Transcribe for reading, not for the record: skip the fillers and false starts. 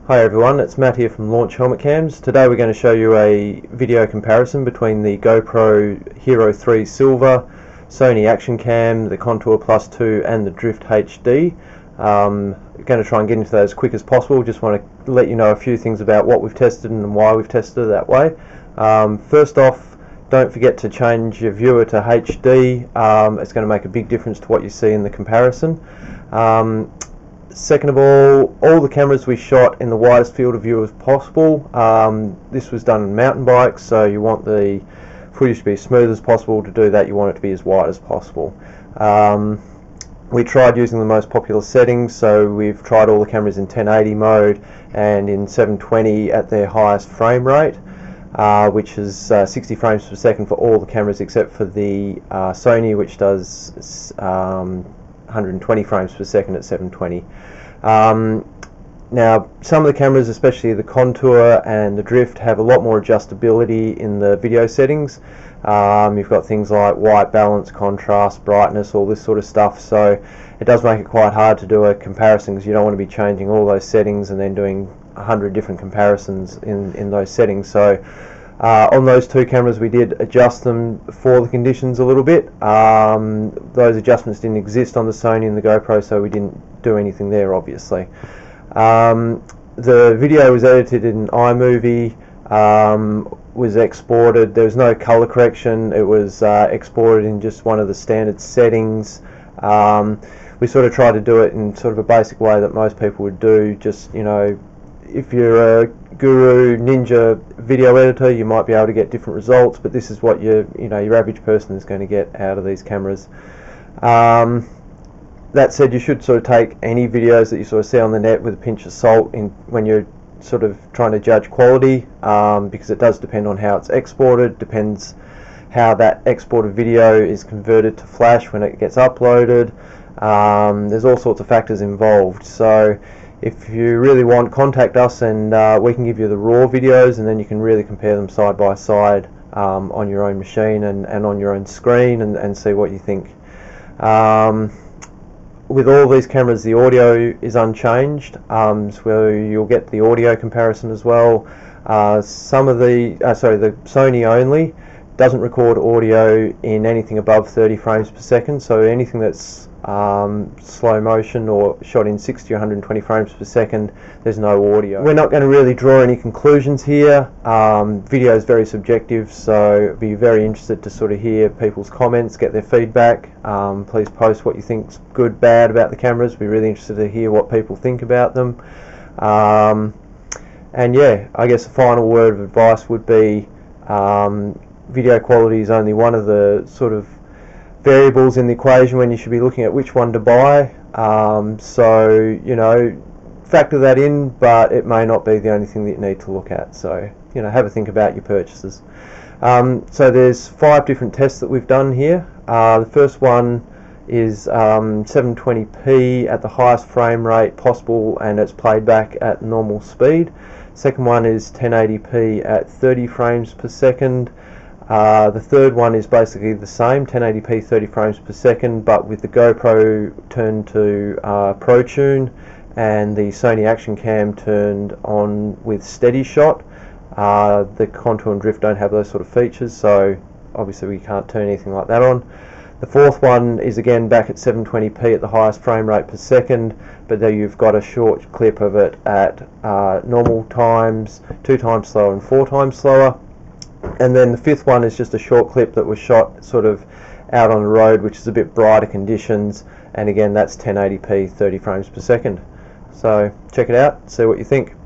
Hi everyone, it's Matt here from Launch Helmet Cams. Today we're going to show you a video comparison between the GoPro Hero3 Silver, Sony Action Cam, the Contour+2 and the Drift HD. Going to try and get into that as quick as possible. Just want to let you know a few things about what we've tested and why we've tested it that way. First off, don't forget to change your viewer to HD. It's going to make a big difference to what you see in the comparison. Second of all the cameras we shot in the widest field of view as possible. This was done on mountain bikes, so you want the footage to be as smooth as possible. To do that, you want it to be as wide as possible. We tried using the most popular settings, so we've tried all the cameras in 1080 mode and in 720 at their highest frame rate, which is 60 frames per second for all the cameras except for the Sony, which does 120 frames per second at 720. Now, some of the cameras, especially the Contour and the Drift, have a lot more adjustability in the video settings. You've got things like white balance, contrast, brightness, all this sort of stuff, so it does make it quite hard to do a comparison because you don't want to be changing all those settings and then doing 100 different comparisons in those settings. So on those two cameras we did adjust them for the conditions a little bit. Those adjustments didn't exist on the Sony and the GoPro, so we didn't do anything there, obviously. The video was edited in iMovie, was exported. There was no color correction. It was exported in just one of the standard settings. We sort of tried to do it in sort of a basic way that most people would do. Just, you know, if you're a guru ninja video editor, you might be able to get different results, but this is what your average person is going to get out of these cameras. That said, you should sort of take any videos that you sort of see on the net with a pinch of salt when you're sort of trying to judge quality, because it does depend on how it's exported, depends how that exported video is converted to Flash when it gets uploaded. There's all sorts of factors involved, so if you really want, contact us and we can give you the raw videos, and then you can really compare them side by side on your own machine and on your own screen and see what you think. With all these cameras, the audio is unchanged, so you'll get the audio comparison as well. Some of the Sony only doesn't record audio in anything above 30 frames per second, so anything that's slow motion or shot in 60 or 120 frames per second, there's no audio. We're not going to really draw any conclusions here. Video is very subjective, so I'd be very interested to sort of hear people's comments, get their feedback. Please post what you think's good, bad about the cameras. We're really interested to hear what people think about them. And yeah, I guess the final word of advice would be video quality is only one of the sort of variables in the equation when you should be looking at which one to buy. So, you know, factor that in, but it may not be the only thing that you need to look at. So, you know, have a think about your purchases. So there's 5 different tests that we've done here. The first one is 720p at the highest frame rate possible, and it's played back at normal speed. Second one is 1080p at 30 frames per second. The third one is basically the same, 1080p 30 frames per second, but with the GoPro turned to Protune and the Sony Action Cam turned on with SteadyShot. The Contour and Drift don't have those sort of features, so obviously we can't turn anything like that on. The fourth one is again back at 720p at the highest frame rate per second, but there you've got a short clip of it at normal times, 2 times slower and 4 times slower. And then the fifth one is just a short clip that was shot sort of out on the road, which is a bit brighter conditions, and again that's 1080p 30 frames per second. So check it out, see what you think.